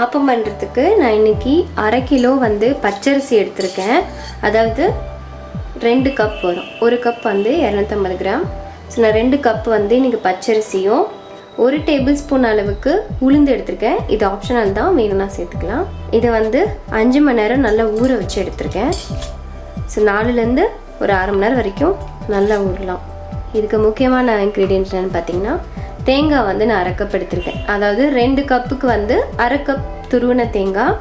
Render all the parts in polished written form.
ஆப்பம் பண்ணுறதுக்கு நான் இன்றைக்கி 1/2 கிலோ வந்து பச்சரிசி எடுத்திருக்கேன். அதாவது 2 கப் வரும். 1 கப் வந்து 250 கிராம். ஸோ நான் 2 கப் வந்து இன்றைக்கி பச்சரிசியும் 1 டேபிள் ஸ்பூன் அளவுக்கு உளுந்து எடுத்திருக்கேன். இது ஆப்ஷனல் தான், வேணும்னா சேர்த்துக்கலாம். இதை வந்து 5 மணி நேரம் நல்லா ஊற வச்சு எடுத்திருக்கேன். ஸோ 4லேருந்து ஒரு 1/2 மணி நேரம் வரைக்கும் நல்லா ஊறலாம். இதுக்கு முக்கியமான இன்க்ரீடியன்ட் என்னென்னு பார்த்தீங்கன்னா, தேங்காய் வந்து நான் 1/2 கப் எடுத்திருக்கேன். அதாவது 2 கப்புக்கு வந்து 1/2 கப் துருவின தேங்காய்,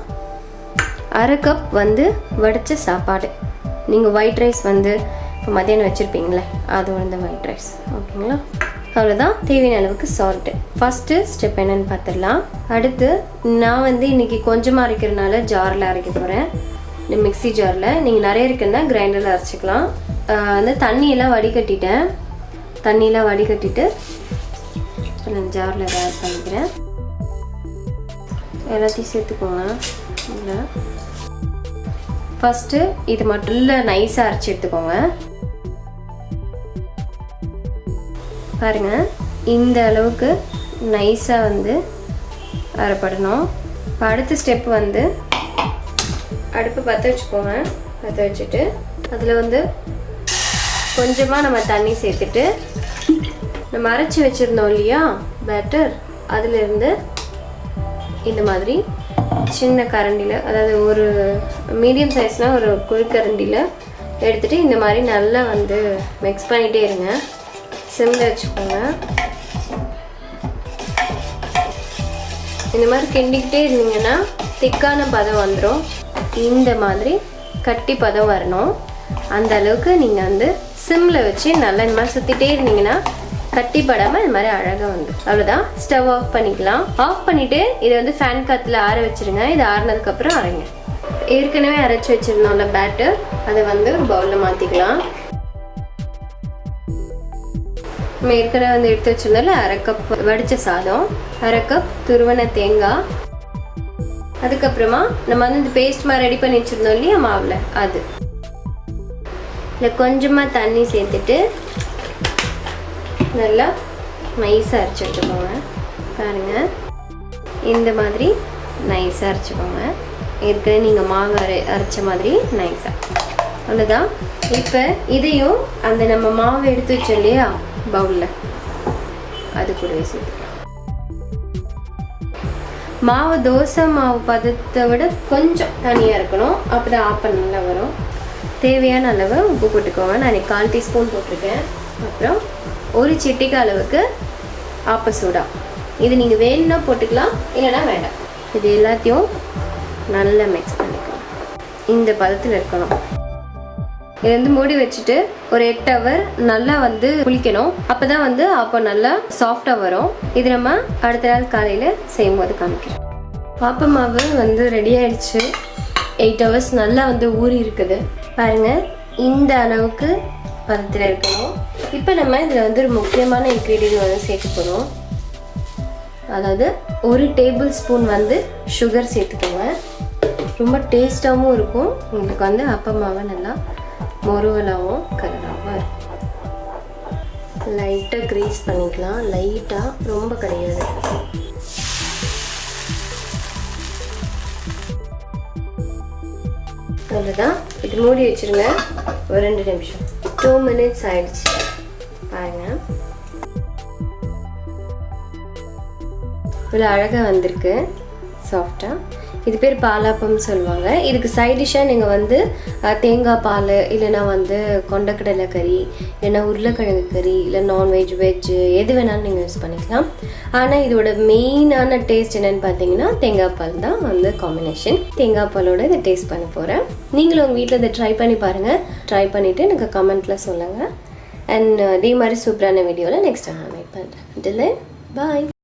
1/2 கப் வந்து வடித்த சாப்பாடு. நீங்கள் ஒயிட் ரைஸ் வந்து இப்போ மதியானம் வச்சுருப்பீங்களே, அது வந்து ஒயிட் ரைஸ். ஓகேங்களா? அவ்வளோதான். தேவையான அளவுக்கு சால்ட்டு. ஃபஸ்ட்டு ஸ்டெப் என்னென்னு பார்த்துடலாம். அடுத்து நான் வந்து இன்றைக்கி கொஞ்சமாக அரைக்கிறதுனால ஜாரில் அரைக்க போகிறேன். இந்த மிக்ஸி ஜாரில். நீங்கள் நிறைய இருக்குன்னா கிரைண்டரில் அரைச்சிக்கலாம். அந்த தண்ணியெல்லாம் வடிகட்டிட்டேன். தண்ணியெல்லாம் வடிகட்டிட்டு நான் ஜாரில் ஆட் பண்ணிக்கிறேன். எல்லாத்தையும் சேர்த்துக்கோங்க. இல்லை, ஃபஸ்ட்டு இது மட்டும் இல்லை, நைஸாக அரைச்சி எடுத்துக்கோங்க. பாருங்கள், இந்த அளவுக்கு நைஸாக வந்து அரைப்படணும். இப்போ அடுத்த ஸ்டெப் வந்து அடுப்பு பற்ற வச்சுக்கோங்க. பற்ற வச்சுட்டு அதில் வந்து கொஞ்சமாக நம்ம தண்ணி சேர்த்துட்டு நம்ம அரைச்சி வச்சுருந்தோம் இல்லையா பேட்டர், அதிலிருந்து இந்த மாதிரி சின்ன கரண்டியில், அதாவது ஒரு மீடியம் சைஸ்னால் ஒரு குழிக்கரண்டியில் எடுத்துகிட்டு இந்த மாதிரி நல்லா வந்து மிக்ஸ் பண்ணிகிட்டே இருங்க. சிம்மில் வச்சுக்கோங்க. இந்த மாதிரி கிண்டிக்கிட்டே இருந்தீங்கன்னா திக்கான பதம் வந்துடும். இந்த மாதிரி கட்டி பதம் வரணும். அந்த அளவுக்கு நீங்கள் வந்து சிம்மில் வச்சு நல்லா இந்த மாதிரி சுற்றிட்டே இருந்தீங்கன்னா கட்டி படாமல் இந்த மாதிரி அழகாக வந்து. அவ்வளோதான். ஸ்டவ் ஆஃப் பண்ணிக்கலாம். ஆஃப் பண்ணிவிட்டு இதை வந்து ஃபேன் காற்றுல ஆற வச்சுருங்க. இது ஆறினதுக்கப்புறம் அரைங்க. ஏற்கனவே அரைச்சி வச்சுருந்தோம்ல பேட்டர், அதை வந்து ஒரு பவுலில் மாற்றிக்கலாம். நம்ம ஏற்கனவே வந்து எடுத்து வச்சுருந்தோம்ல 1/2 கப் வடித்த சாதம், 1/2 கப் துருவன தேங்காய், அதுக்கப்புறமா நம்ம வந்து இந்த பேஸ்ட் மாதிரி ரெடி பண்ணி வச்சுருந்தோம் இல்லையா மாவில், அது இல்லை கொஞ்சமாக தண்ணி சேர்த்துட்டு நல்லா நைஸாக அரைச்சி எடுத்துக்கோங்க. பாருங்கள், இந்த மாதிரி நைஸாக அரைச்சிக்கோங்க. ஏற்கனவே நீங்கள் மாவு அரைச்ச மாதிரி நைஸாக. அவ்வளோதான். இப்போ இதையும் அந்த நம்ம மாவு எடுத்து வச்சோம் இல்லையா பவுலில், அது கூடவே சேர்த்துக்கலாம். மாவு தோசை மாவு பதத்தை விட கொஞ்சம் தனியாக இருக்கணும். அப்போ தான் ஆப்பம் நல்லா வரும். தேவையான அளவு உப்பு போட்டுக்கோங்க. நான் 1/4 டீஸ்பூன் போட்டிருக்கேன். அப்புறம் 1 சிட்டிகை அளவுக்கு ஆப்ப சூடா. இது நீங்கள் வேணும்னா போட்டுக்கலாம், இல்லைனா வேண்டாம். இது எல்லாத்தையும் நல்லா மிக்ஸ் பண்ணிக்கலாம். இந்த பதத்தில் இருக்கணும். இது வந்து மூடி வச்சுட்டு ஒரு 8 ஹவர் நல்லா வந்து குளிக்கணும். அப்போ தான் வந்து ஆப்பம் நல்லா சாஃப்டாக வரும். இது நம்ம அடுத்த நாள் காலையில் செய்யும்போது காமிக்கிறோம். ஆப்ப மாவு வந்து ரெடி ஆயிடுச்சு. 8 ஹவர்ஸ் நல்லா வந்து ஊறி இருக்குது. பாருங்கள், இந்த அளவுக்கு பதத்தில் இருக்கணும். இப்போ நம்ம இதில் வந்து ஒரு முக்கியமான இன்க்ரீடியன்ட் வந்து சேர்க்க போகிறோம். அதாவது 1 டேபிள் ஸ்பூன் வந்து சுகர் சேர்த்துக்கோங்க. ரொம்ப டேஸ்ட்டாகவும் இருக்கும். உங்களுக்கு வந்து அப்பமாவை நல்லா மொறுவலாகவும் கலராகவும் இருக்கும். லைட்டாக க்ரீஸ் பண்ணிக்கலாம். லைட்டாக, ரொம்ப கிடையாது. அவ்வளோதான். இது மூடி வச்சுருங்க ஒரு 2 நிமிஷம். 2 மினிட்ஸ் ஆயிடுச்சு. பாருங்கள், இவ்வளோ அழகாக வந்திருக்கு, சாஃப்டாக. இது பேர் பாலாப்பம் சொல்லுவாங்க. இதுக்கு சைட் டிஷ்ஷாக நீங்கள் வந்து தேங்காய் பால், இல்லைனா வந்து கொண்டக்கடலை கறி, இல்லைனா உருளைக்கிழங்கு கறி, இல்லை நான்வெஜ் வெஜ்ஜு எது வேணாலும் நீங்கள் யூஸ் பண்ணிக்கலாம். ஆனால் இதோட மெயினான டேஸ்ட் என்னென்னு பார்த்தீங்கன்னா தேங்காய் பால் தான் வந்து காம்பினேஷன். தேங்காய் பாலோட இதை டேஸ்ட் பண்ண போகிறேன். நீங்களும் உங்கள் வீட்டில் இதை ட்ரை பண்ணி பாருங்கள். ட்ரை பண்ணிவிட்டு எனக்கு கமெண்ட்டில் சொல்லுங்கள். அண்ட் இதே மாதிரி சூப்பரான வீடியோவில் நெக்ஸ்ட் டைம் நான் வெயிட் பண்ணுறேன். until then, bye.